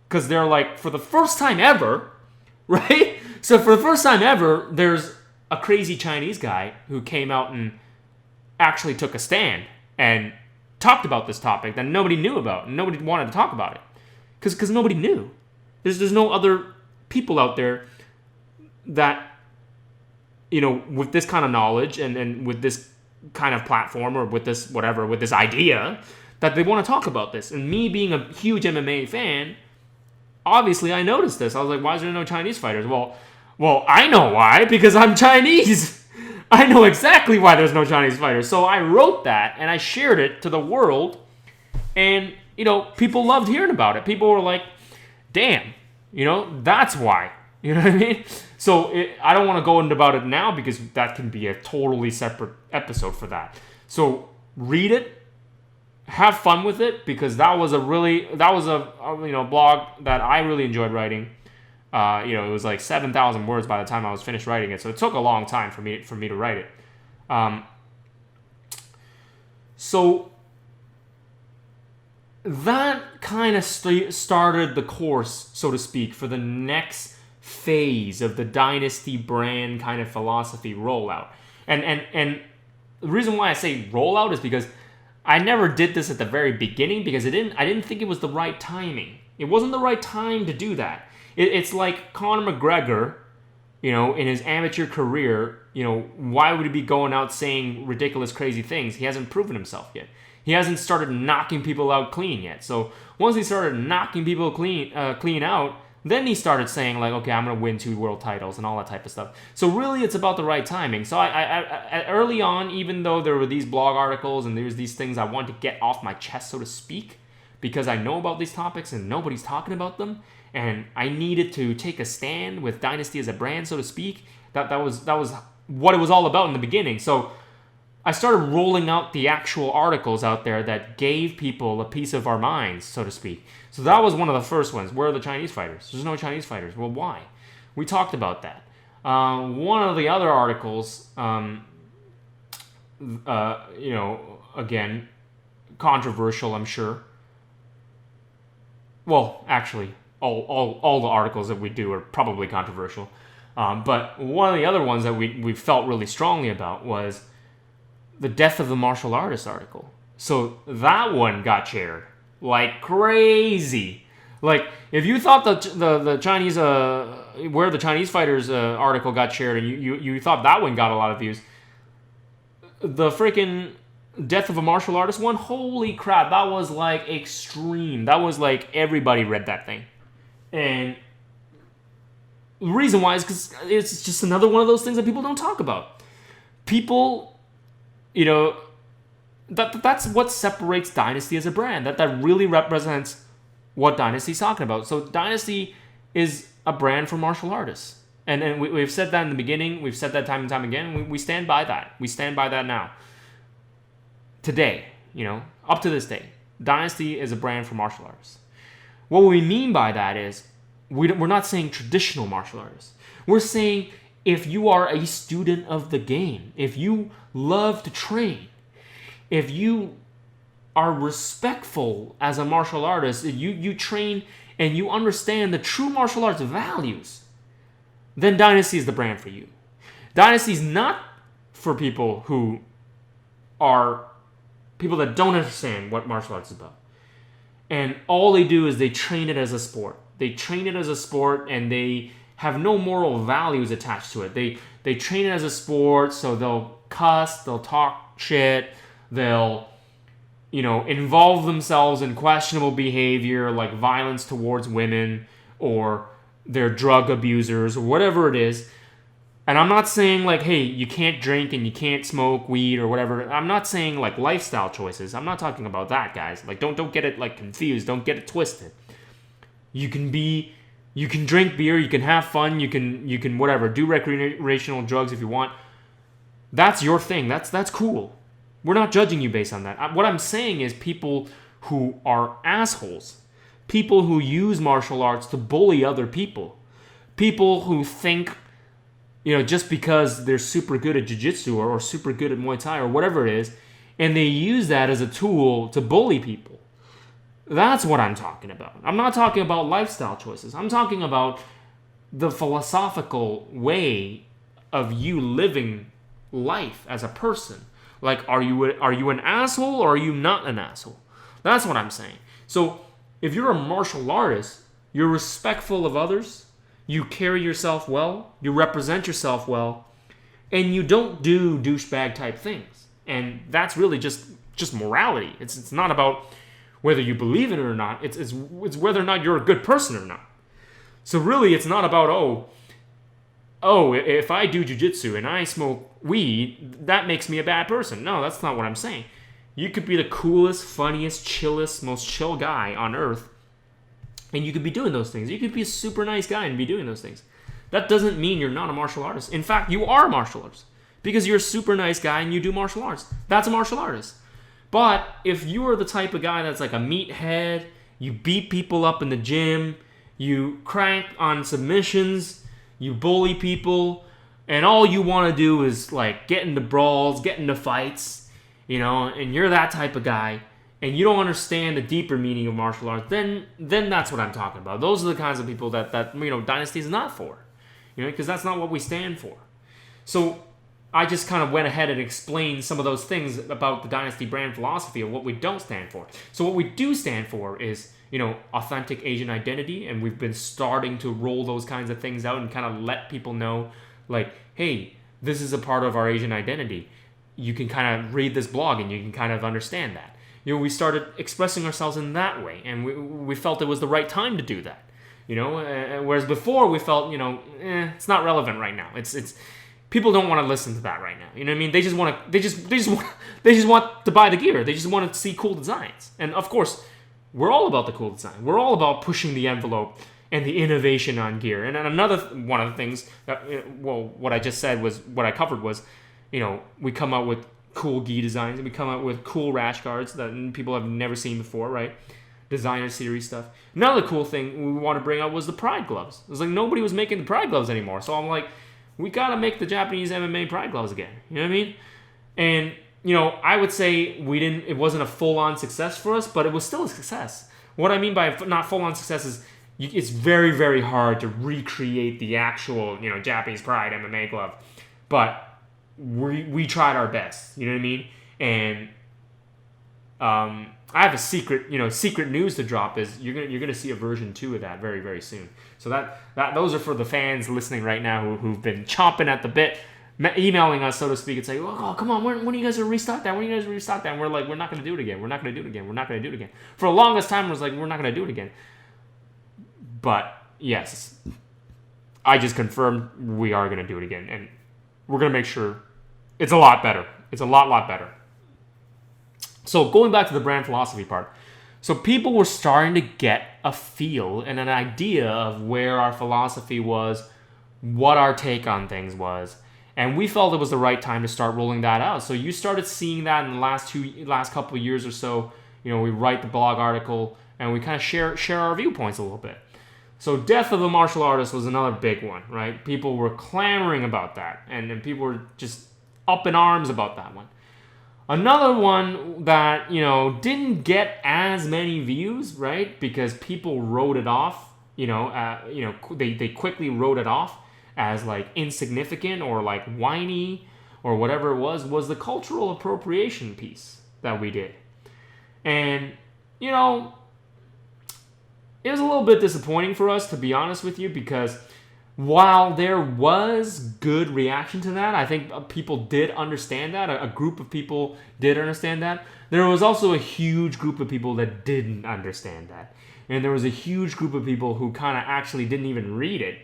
Because they're like, for the first time ever, right? So for the first time ever, there's a crazy Chinese guy who came out and actually took a stand and talked about this topic that nobody knew about. And nobody wanted to talk about it. Because nobody knew. There's no other people out there that, with this kind of knowledge and with this kind of platform or with this whatever, with this idea, that they want to talk about this. And me being a huge MMA fan, obviously I noticed this. I was like, why is there no Chinese fighters? Well, I know why, because I'm Chinese. I know exactly why there's no Chinese fighters. So I wrote that and I shared it to the world, and people loved hearing about it. People were like, damn, that's why. You know what I mean? So I don't want to go into about it now because that can be a totally separate episode for that. So read it, have fun with it, because that was a blog that I really enjoyed writing. It was like 7,000 words by the time I was finished writing it, so it took a long time for me to write it. So that kind of started the course, so to speak, for the next phase of the Dynasty brand kind of philosophy rollout. And the reason why I say rollout is because I never did this at the very beginning, because I didn't think it was the right timing. It wasn't the right time to do that. It's like Conor McGregor, in his amateur career, why would he be going out saying ridiculous, crazy things? He hasn't proven himself yet. He hasn't started knocking people out clean yet. So once he started knocking people clean out, then he started saying like, okay, I'm going to win 2 world titles and all that type of stuff. So really, it's about the right timing. So I early on, even though there were these blog articles and there's these things I wanted to get off my chest, so to speak, because I know about these topics and nobody's talking about them, and I needed to take a stand with Dynasty as a brand, so to speak. That was what it was all about in the beginning. So I started rolling out the actual articles out there that gave people a piece of our minds, so to speak. So that was one of the first ones. Where are the Chinese fighters? There's no Chinese fighters. Well, why? We talked about that. One of the other articles, again, controversial, I'm sure. Well, actually, all the articles that we do are probably controversial. But one of the other ones that we felt really strongly about was the death of the martial artist article. So that one got shared like crazy. Like, if you thought the Chinese where the Chinese fighters article got shared and you thought that one got a lot of views, the freaking death of a martial artist one, holy crap, that was like extreme. That was like everybody read that thing. And the reason why is because it's just another one of those things that people don't talk about. People, that's what separates Dynasty as a brand. That really represents what Dynasty's talking about. So Dynasty is a brand for martial artists. And we've said that in the beginning. We've said that time and time again. We stand by that. We stand by that now. Today, up to this day, Dynasty is a brand for martial artists. What we mean by that is we're not saying traditional martial artists. We're saying if you are a student of the game, if you love to train, if you are respectful as a martial artist, you train and you understand the true martial arts values, then Dynasty is the brand for you. Dynasty is not for people who are people that don't understand what martial arts is about. And all they do is they train it as a sport. They train it as a sport and they have no moral values attached to it. They train it as a sport, so they'll cuss, they'll talk shit, they'll involve themselves in questionable behavior like violence towards women, or they're drug abusers, or whatever it is. And I'm not saying like, hey, you can't drink and you can't smoke weed or whatever. I'm not saying like lifestyle choices. I'm not talking about that, guys. Like, don't get it like confused. Don't get it twisted. You can drink beer, you can have fun, you can whatever, do recreational drugs if you want. That's your thing. That's cool. We're not judging you based on that. What I'm saying is people who are assholes, people who use martial arts to bully other people, people who think, just because they're super good at jiu-jitsu or super good at Muay Thai or whatever it is, and they use that as a tool to bully people. That's what I'm talking about. I'm not talking about lifestyle choices. I'm talking about the philosophical way of you living life as a person. Like, are you an asshole or are you not an asshole? That's what I'm saying. So, if you're a martial artist, you're respectful of others, you carry yourself well, you represent yourself well, and you don't do douchebag type things. And that's really just morality. It's not about whether you believe in it or not. It's whether or not you're a good person or not. So really, it's not about, if I do jiu-jitsu and I smoke weed, that makes me a bad person. No, that's not what I'm saying. You could be the coolest, funniest, chillest, most chill guy on earth, and you could be doing those things. You could be a super nice guy and be doing those things. That doesn't mean you're not a martial artist. In fact, you are a martial artist because you're a super nice guy and you do martial arts. That's a martial artist. But if you are the type of guy that's like a meathead, you beat people up in the gym, you crank on submissions, you bully people, and all you want to do is like get into brawls, get into fights, and you're that type of guy, and you don't understand the deeper meaning of martial arts, then that's what I'm talking about. Those are the kinds of people that Dynasty is not for, because that's not what we stand for. So I just kind of went ahead and explained some of those things about the Dynasty brand philosophy of what we don't stand for. So what we do stand for is, authentic Asian identity, and we've been starting to roll those kinds of things out and kind of let people know, like, hey, this is a part of our Asian identity. You can kind of read this blog and you can kind of understand that. We started expressing ourselves in that way, and we felt it was the right time to do that. Whereas before we felt, it's not relevant right now. It's people don't want to listen to that right now. You know what I mean? They just want to buy the gear. They just want to see cool designs. And of course, we're all about the cool design. We're all about pushing the envelope and the innovation on gear. And another one of the things that, what I just said was, what I covered was, we come out with cool gi designs, and we come out with cool rash guards that people have never seen before, right? Designer series stuff. Another cool thing we want to bring out was the Pride gloves. It was like nobody was making the Pride gloves anymore. So I'm like, we gotta make the Japanese MMA Pride gloves again. You know what I mean? And I would say it wasn't a full-on success for us, but it was still a success. What I mean by not full-on success is it's very, very hard to recreate the actual, Japanese Pride MMA glove. But we tried our best. You know what I mean? And I have a secret news to drop is you're gonna see a version 2 of that very, very soon. So that those are for the fans listening right now who've been chomping at the bit, emailing us, so to speak, and saying, "Oh, come on, when are you guys gonna restock that? When are you guys gonna restock that?" And we're like, "We're not gonna do it again. We're not gonna do it again. We're not gonna do it again." For the longest time, I was like, "We're not gonna do it again." But yes, I just confirmed we are gonna do it again, and we're gonna make sure it's a lot better. It's a lot better. So going back to the brand philosophy part, so people were starting to get a feel and an idea of where our philosophy was, what our take on things was, and we felt it was the right time to start rolling that out. So you started seeing that in the last couple of years or so. We write the blog article and we kind of share our viewpoints a little bit. So death of the martial artist was another big one, right? People were clamoring about that, and people were just up in arms about that one. Another one that, didn't get as many views, right? Because people wrote it off, they quickly wrote it off as like insignificant or like whiny or whatever it was the cultural appropriation piece that we did. And, it was a little bit disappointing for us, to be honest with you, because While there was good reaction to that, I think people did understand that. A group of people did understand that. There was also a huge group of people that didn't understand that. And there was a huge group of people who kind of actually didn't even read it.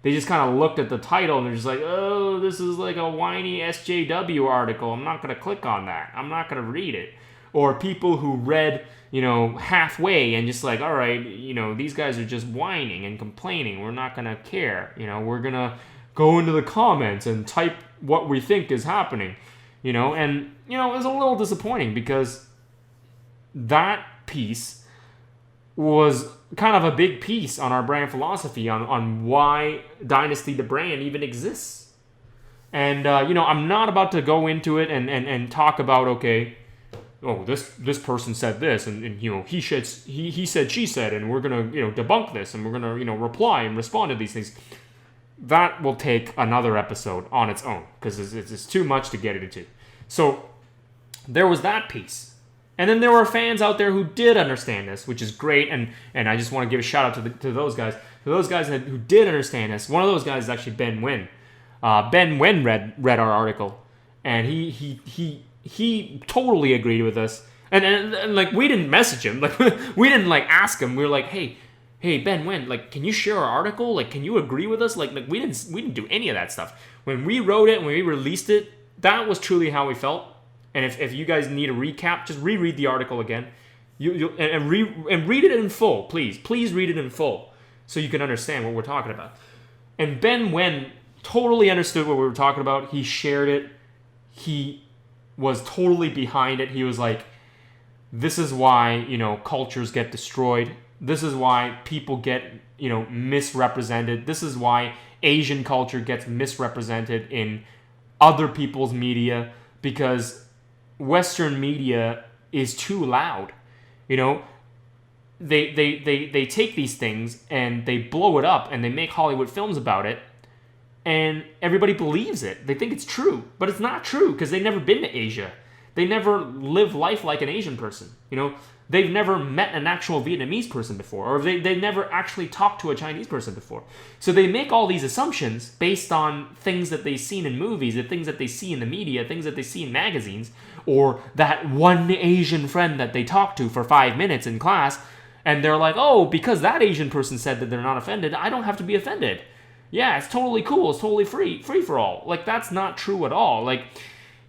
They just kind of looked at the title and they're just like, oh, this is like a whiny SJW article. I'm not going to click on that. I'm not going to read it. Or people who read, halfway and just like, all right, these guys are just whining and complaining. We're not going to care. We're going to go into the comments and type what we think is happening. And it was a little disappointing because that piece was kind of a big piece on our brand philosophy, on why Dynasty the brand even exists. And, I'm not about to go into it and talk about, okay, oh, this person said this, and he said, she said, and we're going to, debunk this, and we're going to, reply and respond to these things. That will take another episode on its own, because it's too much to get into. So, there was that piece. And then there were fans out there who did understand this, which is great, and I just want to give a shout out to those guys. To those guys who did understand this. One of those guys is actually Ben Wynn. Ben Wynn read our article, and he totally agreed with us. And like, we didn't message him, like we didn't like ask him. We were like, hey Ben Wynn, like, can you share our article? Like, can you agree with us? Like we didn't do any of that stuff. When we wrote it, when we released it, that was truly how we felt. And if you guys need a recap, just reread the article again. And read it in full, please. Please read it in full so you can understand what we're talking about. And Ben Wen totally understood what we were talking about. He shared it. He was totally behind it. He was like, this is why, cultures get destroyed. This is why people get, misrepresented. This is why Asian culture gets misrepresented in other people's media, because Western media is too loud. They take these things and they blow it up and they make Hollywood films about it, and everybody believes it. They think it's true, but it's not true because they've never been to Asia. They never live life like an Asian person. They've never met an actual Vietnamese person before, or they've never actually talked to a Chinese person before. So they make all these assumptions based on things that they've seen in movies, the things that they see in the media, things that they see in magazines, or that one Asian friend that they talk to for 5 minutes in class, and they're like, oh, because that Asian person said that they're not offended, I don't have to be offended. Yeah, it's totally cool, it's totally free for all. Like, that's not true at all. Like,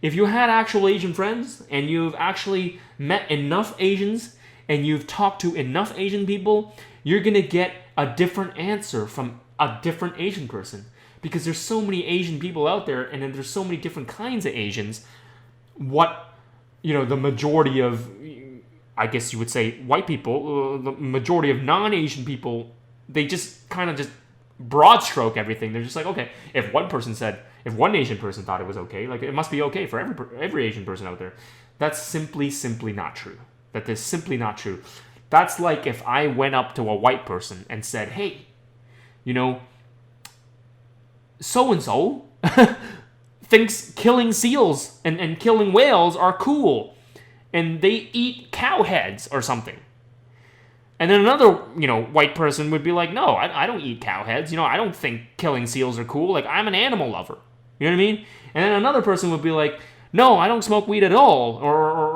if you had actual Asian friends, and you've actually met enough Asians, and you've talked to enough Asian people, you're going to get a different answer from a different Asian person. Because there's so many Asian people out there, and then there's so many different kinds of Asians. What, the majority of, I guess you would say, white people, the majority of non-Asian people, they just kind of just broad stroke everything. They're just like, okay, if one Asian person thought it was okay, like, it must be okay for every Asian person out there. That's simply not true. That is simply not true. That's like if I went up to a white person and said, hey, so-and-so thinks killing seals and killing whales are cool, and they eat cow heads or something. And then another, white person would be like, no, I don't eat cow heads. I don't think killing seals are cool. Like, I'm an animal lover. You know what I mean? And then another person would be like, no, I don't smoke weed at all.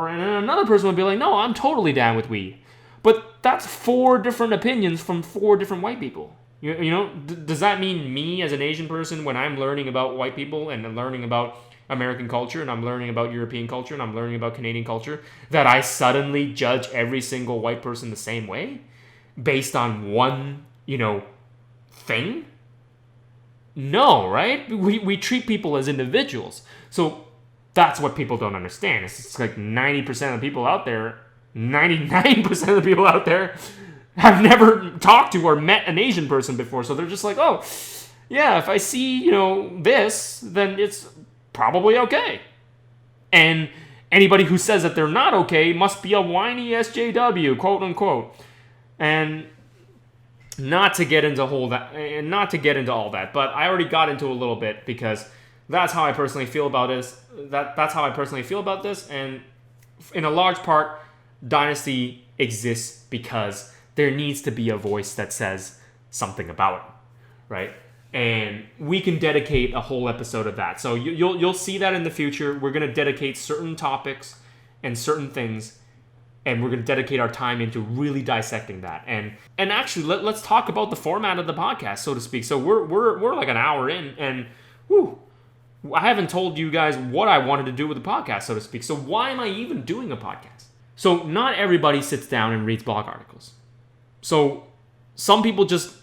And then another person would be like, no, I'm totally down with weed. But that's 4 different opinions from 4 different white people. Does that mean me as an Asian person, when I'm learning about white people and I'm learning about American culture and I'm learning about European culture and I'm learning about Canadian culture, that I suddenly judge every single white person the same way based on one, thing? No, right? We treat people as individuals. So that's what people don't understand. It's like 90% of the people out there, 99% of the people out there have never talked to or met an Asian person before. So they're just like, oh, yeah, if I see, this, then it's probably okay. And anybody who says that they're not okay must be a whiny SJW, quote unquote. And not to get into all that, but I already got into a little bit because that's how I personally feel about this. That's how I personally feel about this, and in a large part, Dynasty exists because there needs to be a voice that says something about it, right? And we can dedicate a whole episode of that. So you'll see that in the future. We're going to dedicate certain topics and certain things, and we're going to dedicate our time into really dissecting that. And actually, let's talk about the format of the podcast, so to speak. So we're like an hour in, and I haven't told you guys what I wanted to do with the podcast, so to speak. So why am I even doing a podcast? So not everybody sits down and reads blog articles. So some people just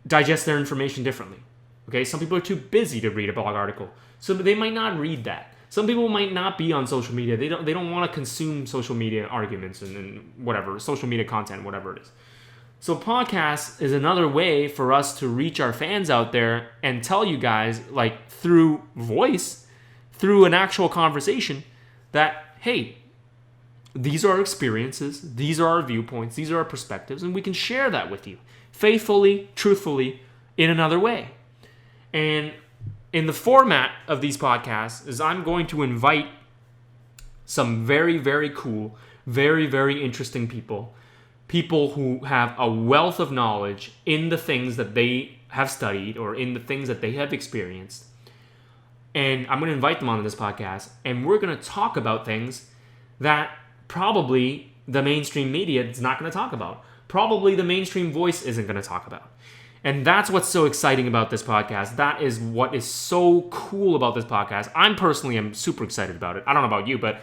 digest their information differently. Okay, some people are too busy to read a blog article, so they might not read that. Some people might not be on social media. They don't want to consume social media arguments and whatever, social media content, whatever it is. So podcast is another way for us to reach our fans out there and tell you guys, like through voice, through an actual conversation, that, hey, these are our experiences, these are our viewpoints, these are our perspectives, and we can share that with you faithfully, truthfully, in another way. And in the format of these podcasts is I'm going to invite some very, very cool, very, very interesting people who have a wealth of knowledge in the things that they have studied or in the things that they have experienced. And I'm going to invite them onto this podcast, and we're going to talk about things that probably the mainstream media is not going to talk about. Probably the mainstream voice isn't going to talk about. And that's what's so exciting about this podcast. That is what is so cool about this podcast. I'm personally am super excited about it. I don't know about you, but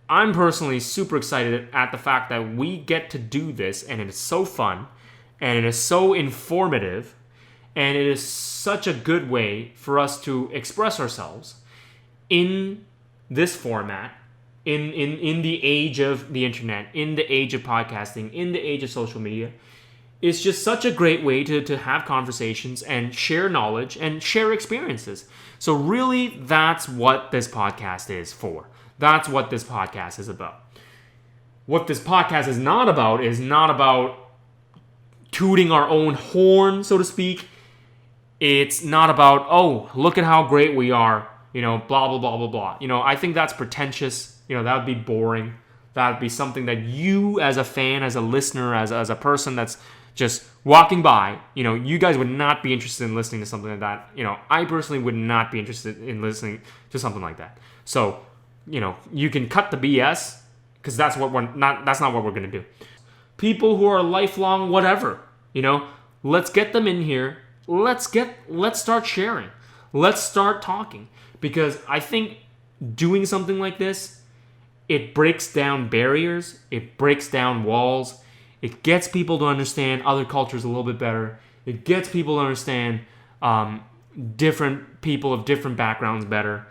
I'm personally super excited at the fact that we get to do this, and it is so fun, and it is so informative, and it is such a good way for us to express ourselves in this format, in the age of the internet, in the age of podcasting, in the age of social media. It's just such a great way to have conversations and share knowledge and share experiences. So really, that's what this podcast is for. That's what this podcast is about. What this podcast is not about tooting our own horn, so to speak. It's not about, oh, look at how great we are, blah, blah, blah, blah, blah. I think that's pretentious. That would be boring. That would be something that you as a fan, as a listener, as a person that's just walking by, you guys would not be interested in listening to something like that. I personally would not be interested in listening to something like that. So, you can cut the BS, because that's not what we're going to do. People who are lifelong whatever, let's get them in here. Let's start sharing. Let's start talking, because I think doing something like this, it breaks down barriers, it breaks down walls. It gets people to understand other cultures a little bit better. It gets people to understand different people of different backgrounds better.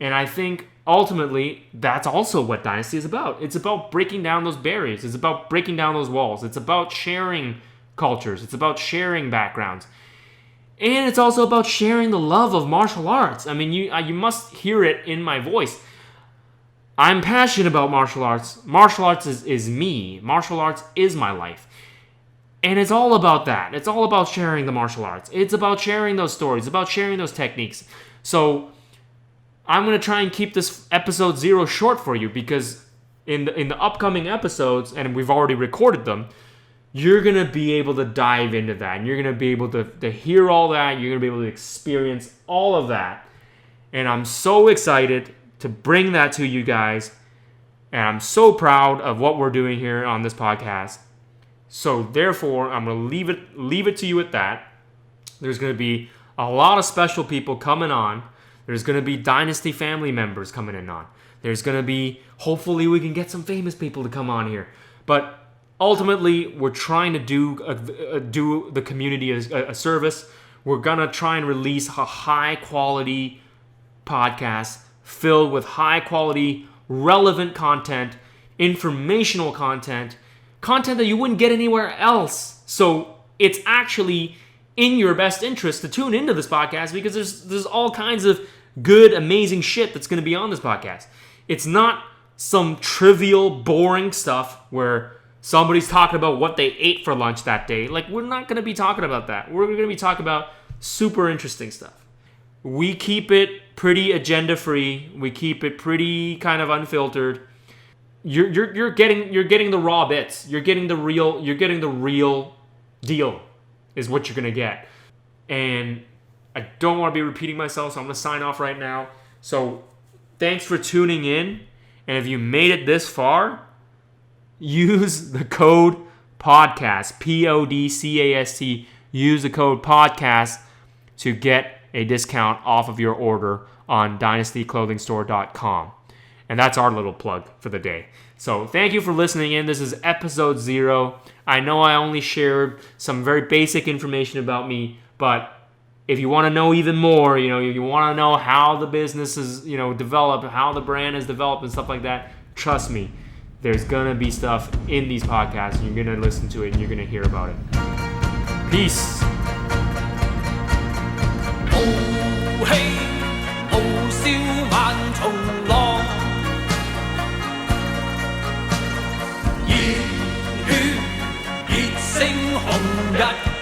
And I think ultimately that's also what Dynasty is about. It's about breaking down those barriers. It's about breaking down those walls. It's about sharing cultures. It's about sharing backgrounds. And it's also about sharing the love of martial arts. I mean, you must hear it in my voice. I'm passionate about martial arts. Martial arts is me. Martial arts is my life. And it's all about that. It's all about sharing the martial arts. It's about sharing those stories. It's about sharing those techniques. So I'm going to try and keep this episode 0 short for you, because in the upcoming episodes, and we've already recorded them, you're going to be able to dive into that. And you're going to be able to hear all that. You're going to be able to experience all of that. And I'm so excited to bring that to you guys. And I'm so proud of what we're doing here on this podcast. So therefore, I'm going to leave it to you at that. There's going to be a lot of special people coming on. There's going to be Dynasty family members coming in on. There's going to be, hopefully we can get some famous people to come on here. But ultimately, we're trying to do the community a service. We're going to try and release a high quality podcast filled with high quality, relevant content, informational content that you wouldn't get anywhere else. So it's actually in your best interest to tune into this podcast, because there's all kinds of good, amazing shit that's going to be on this podcast. It's not some trivial, boring stuff where somebody's talking about what they ate for lunch that day. Like, we're not going to be talking about that. We're going to be talking about super interesting stuff. We keep it pretty agenda free. We keep it pretty kind of unfiltered. You're getting the raw bits. You're getting the real deal is what you're gonna get. And I don't want to be repeating myself, so I'm going to sign off right now. So thanks for tuning in. And if you made it this far, use the code PODCAST, PODCAST. Use the code PODCAST to get a discount off of your order on dynastyclothingstore.com. And that's our little plug for the day. So thank you for listening in. This is episode 0. I know I only shared some very basic information about me, but if you want to know even more, you want to know how the business is, developed, how the brand is developed and stuff like that, trust me, there's going to be stuff in these podcasts and you're going to listen to it and you're going to hear about it. Peace. Oh, hey, oh, 笑萬重浪，熱血熱星紅日。